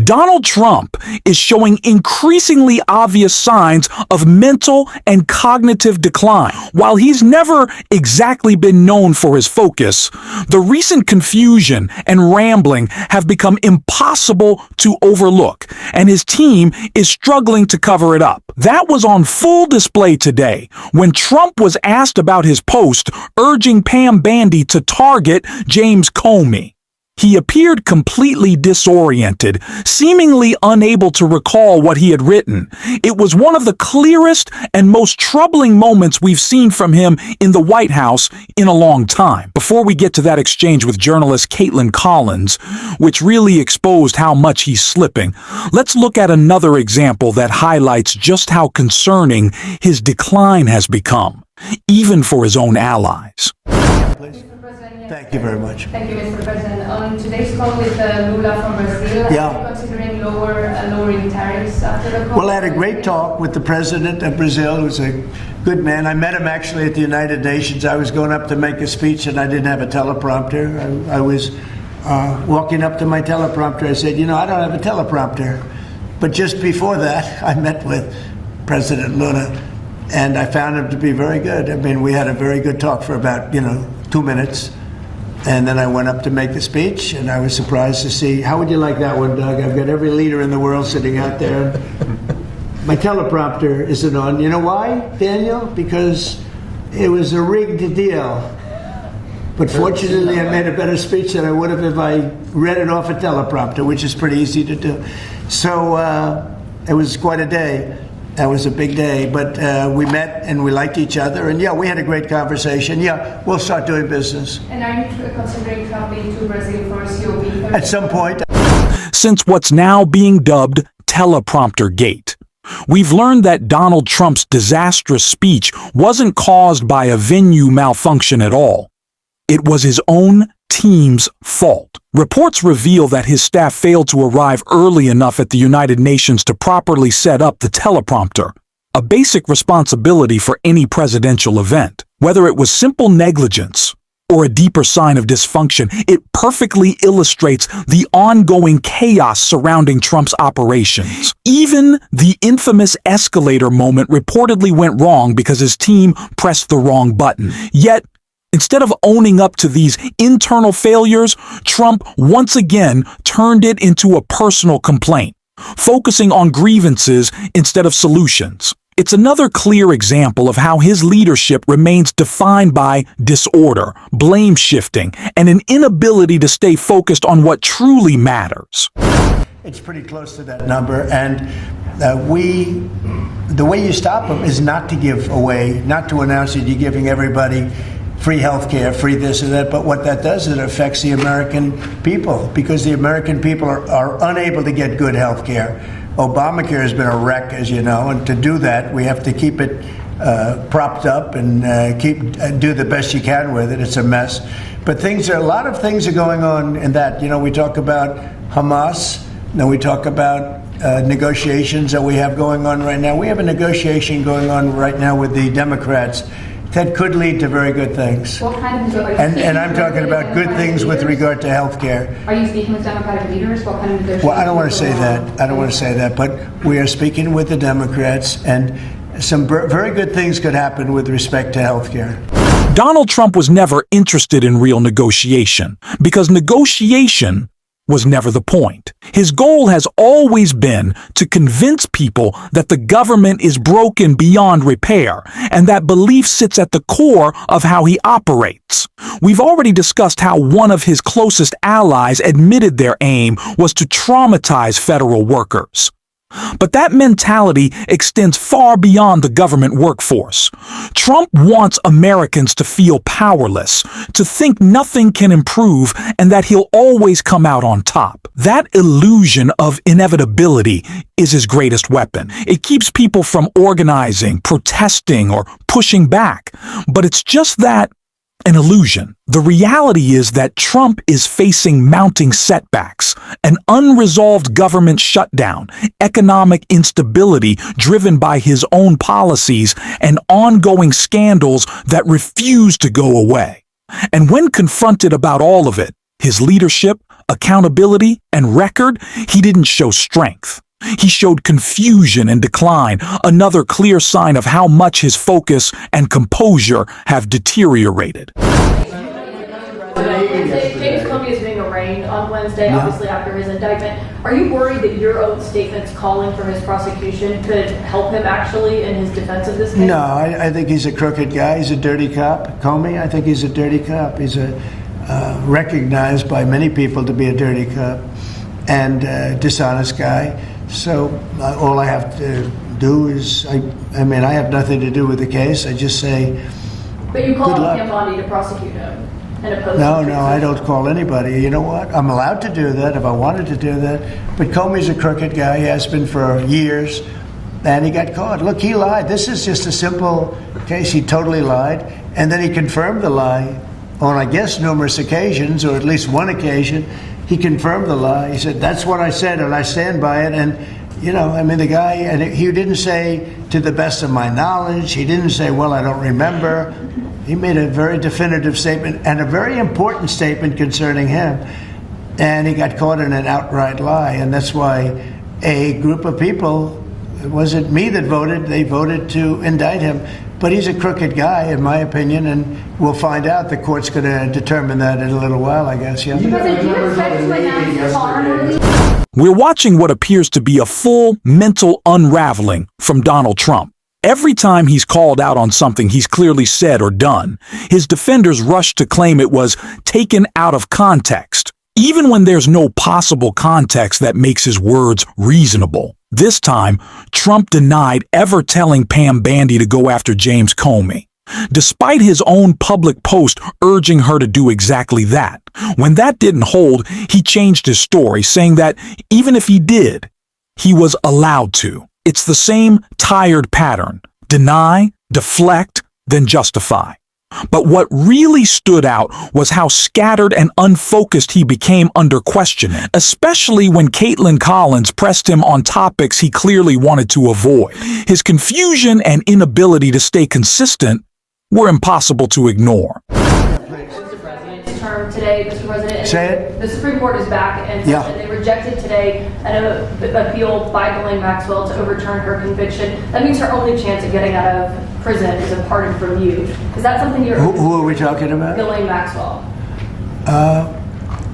Donald Trump is showing increasingly obvious signs of mental and cognitive decline. While he's never exactly been known for his focus, the recent confusion and rambling have become impossible to overlook, and his team is struggling to cover it up. That was on full display today when Trump was asked about his post urging Pam Bondi to target James Comey. He appeared completely disoriented, seemingly unable to recall what he had written. It was one of the clearest and most troubling moments we've seen from him in the White House in a long time. Before we get to that exchange with journalist Caitlin Collins, which really exposed how much he's slipping, let's look at another example that highlights just how concerning his decline has become, even for his own allies. Please. Thank you very much. Thank you, Mr. President. On today's call with Lula from Brazil, are you considering lowering tariffs after the call? Well, I had a great talk with the president of Brazil, who's a good man. I met him actually at the United Nations. I was going up to make a speech and I didn't have a teleprompter. I was walking up to my teleprompter. I said, I don't have a teleprompter. But just before that, I met with President Lula and I found him to be very good. I mean, we had a very good talk for about, 2 minutes. And then I went up to make the speech, and I was surprised to see, how would you like that one, Doug? I've got every leader in the world sitting out there. My teleprompter isn't on. You know why, Daniel? Because it was a rigged deal. But fortunately, I made a better speech than I would have if I read it off a teleprompter, which is pretty easy to do. So it was quite a day. That was a big day, but we met and we liked each other, and we had a great conversation. We'll start doing business. And are you considering traveling to Brazil for COP? At some point. Since what's now being dubbed Teleprompter Gate, we've learned that Donald Trump's disastrous speech wasn't caused by a venue malfunction at all. It was his own team's fault. Reports reveal that his staff failed to arrive early enough at the United Nations to properly set up the teleprompter, a basic responsibility for any presidential event. Whether it was simple negligence or a deeper sign of dysfunction, it perfectly illustrates the ongoing chaos surrounding Trump's operations. Even the infamous escalator moment reportedly went wrong because his team pressed the wrong button. Yet, instead of owning up to these internal failures, Trump once again turned it into a personal complaint, focusing on grievances instead of solutions. It's another clear example of how his leadership remains defined by disorder, blame shifting, and an inability to stay focused on what truly matters. It's pretty close to that number, and the way you stop them is not to give away, not to announce that you're giving everybody free health care, free this and that, but what that does is it affects the American people, because the American people are unable to get good health care. Obamacare has been a wreck, as you know, and to do that, we have to keep it propped up and do the best you can with it. It's a mess. But a lot of things are going on in that. We talk about Hamas, then we talk about negotiations that we have going on right now. We have a negotiation going on right now with the Democrats that could lead to very good things. What kind of and I'm talking about good things with regard to health care. Are you speaking with Democratic leaders? What kind of negotiations? Well, I don't want to say that. I don't want to say that. But we are speaking with the Democrats, and some very good things could happen with respect to health care. Donald Trump was never interested in real negotiation, because negotiation was never the point. His goal has always been to convince people that the government is broken beyond repair, and that belief sits at the core of how he operates. We've already discussed how one of his closest allies admitted their aim was to traumatize federal workers. But that mentality extends far beyond the government workforce. Trump wants Americans to feel powerless, to think nothing can improve, and that he'll always come out on top. That illusion of inevitability is his greatest weapon. It keeps people from organizing, protesting, or pushing back. But it's just that, an illusion. The reality is that Trump is facing mounting setbacks, an unresolved government shutdown, economic instability driven by his own policies, and ongoing scandals that refuse to go away. And when confronted about all of it, His leadership, accountability, and record, he didn't show strength. He showed confusion and decline, another clear sign of how much his focus and composure have deteriorated. James Comey is being arraigned on Wednesday, obviously after his indictment. Are you worried that your own statements calling for his prosecution could help him actually in his defense of this case? No, I think he's a crooked guy. He's a dirty cop. Comey, I think he's a dirty cop. He's recognized by many people to be a dirty cop and dishonest guy. So all I have to do is, I have nothing to do with the case. I just say, but you called on Pam Bondi to prosecute him and oppose No, I don't call anybody. You know what? I'm allowed to do that if I wanted to do that. But Comey's a crooked guy. He has been for years. And he got caught. Look, he lied. This is just a simple case. He totally lied. And then he confirmed the lie on, I guess, numerous occasions, or at least one occasion. He confirmed the lie. He said, that's what I said, and I stand by it. And, the guy, and he didn't say, to the best of my knowledge. He didn't say, well, I don't remember. He made a very definitive statement and a very important statement concerning him. And he got caught in an outright lie. And that's why a group of people, it wasn't me that voted, they voted to indict him. But he's a crooked guy, in my opinion, and we'll find out. The court's going to determine that in a little while, I guess, yeah. We're watching what appears to be a full mental unraveling from Donald Trump. Every time he's called out on something he's clearly said or done, his defenders rush to claim it was taken out of context, even when there's no possible context that makes his words reasonable. This time, Trump denied ever telling Pam Bondi to go after James Comey, despite his own public post urging her to do exactly that. When that didn't hold, he changed his story, saying that even if he did, he was allowed to. It's the same tired pattern: deny, deflect, then justify. But what really stood out was how scattered and unfocused he became under questioning, especially when Caitlin Collins pressed him on topics he clearly wanted to avoid. His confusion and inability to stay consistent were impossible to ignore. Term today, Mr. President. Say it. The Supreme Court is back, and they rejected today an appeal by Ghislaine Maxwell to overturn her conviction. That means her only chance of getting out of prison is a pardon from you. Is that something you're... Who are we talking about? Ghislaine Maxwell. I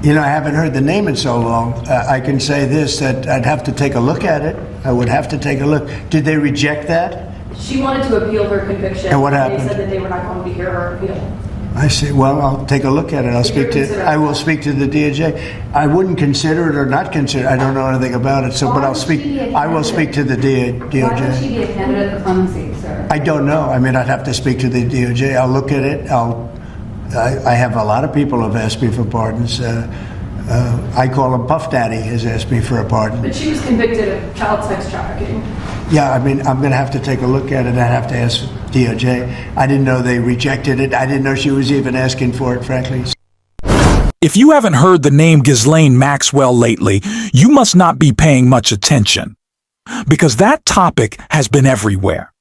haven't heard the name in so long. I can say this, that I'd have to take a look at it. I would have to take a look. Did they reject that? She wanted to appeal her conviction. And what happened? They said that they were not going to hear her appeal. I see. Well, I'll take a look at it. I will speak to the DOJ. I wouldn't consider it or not consider it. I don't know anything about it. So, but I'll speak. I will speak to the DOJ. Why would she be a candidate for clemency, sir? I don't know. I'd have to speak to the DOJ. I'll look at it. I have a lot of people have asked me for pardons. I call him Puff Daddy has asked me for a pardon. But she was convicted of child sex trafficking. Yeah, I'm going to have to take a look at it. I have to ask DOJ. I didn't know they rejected it. I didn't know she was even asking for it, frankly. If you haven't heard the name Ghislaine Maxwell lately, you must not be paying much attention, because that topic has been everywhere.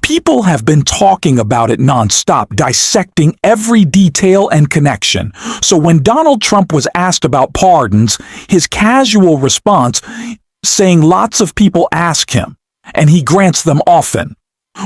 People have been talking about it nonstop, dissecting every detail and connection. So when Donald Trump was asked about pardons, his casual response, saying lots of people ask him, and he grants them often,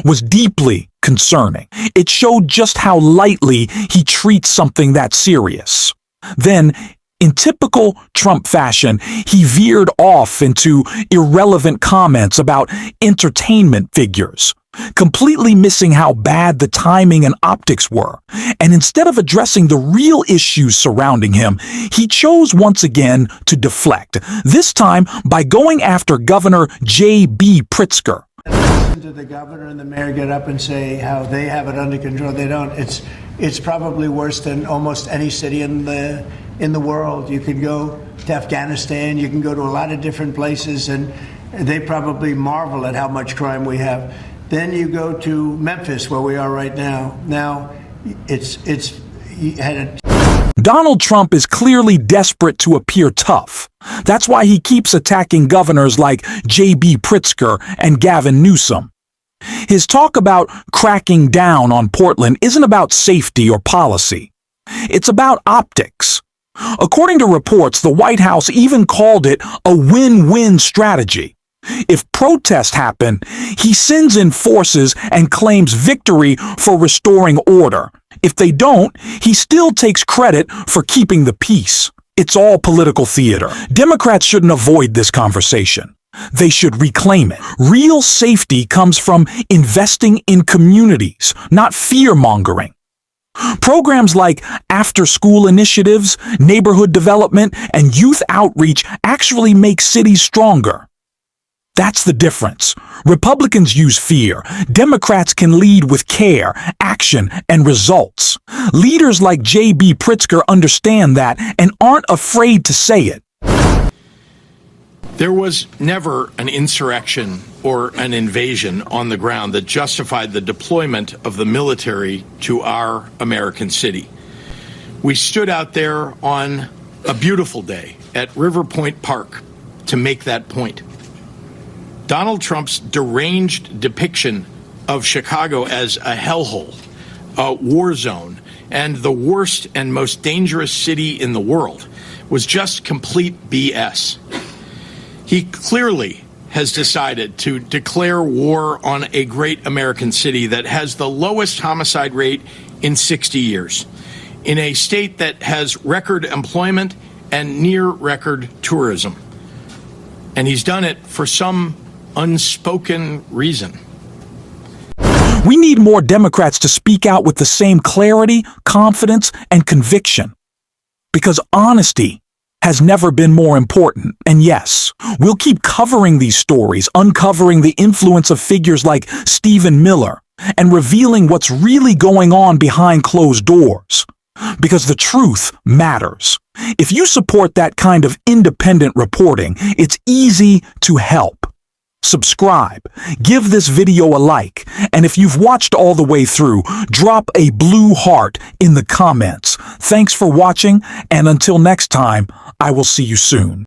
was deeply concerning. It showed just how lightly he treats something that serious. Then, in typical Trump fashion, he veered off into irrelevant comments about entertainment figures, completely missing how bad the timing and optics were. And instead of addressing the real issues surrounding him, he chose once again to deflect, this time by going after Governor J.B. Pritzker. Listen to the governor and the mayor get up and say how they have it under control. They don't. It's probably worse than almost any city in the world. You can go to Afghanistan, you can go to a lot of different places, and they probably marvel at how much crime we have. Then you go to Memphis, where we are right now. Now, Donald Trump is clearly desperate to appear tough. That's why he keeps attacking governors like J.B. Pritzker and Gavin Newsom. His talk about cracking down on Portland isn't about safety or policy. It's about optics. According to reports, the White House even called it a win-win strategy. If protests happen, he sends in forces and claims victory for restoring order. If they don't, he still takes credit for keeping the peace. It's all political theater. Democrats shouldn't avoid this conversation. They should reclaim it. Real safety comes from investing in communities, not fear-mongering. Programs like after-school initiatives, neighborhood development, and youth outreach actually make cities stronger. That's the difference. Republicans use fear. Democrats can lead with care, action, and results. Leaders like J.B. Pritzker understand that and aren't afraid to say it. There was never an insurrection or an invasion on the ground that justified the deployment of the military to our American city. We stood out there on a beautiful day at River Point Park to make that point. Donald Trump's deranged depiction of Chicago as a hellhole, a war zone, and the worst and most dangerous city in the world was just complete BS. He clearly has decided to declare war on a great American city that has the lowest homicide rate in 60 years, in a state that has record employment and near record tourism. And he's done it for some unspoken reason. We need more Democrats to speak out with the same clarity, confidence, and conviction. Because honesty has never been more important. And yes, we'll keep covering these stories, uncovering the influence of figures like Stephen Miller, and revealing what's really going on behind closed doors. Because the truth matters. If you support that kind of independent reporting, it's easy to help. Subscribe, give this video a like, and if you've watched all the way through, drop a blue heart in the comments. Thanks for watching, and until next time, I will see you soon.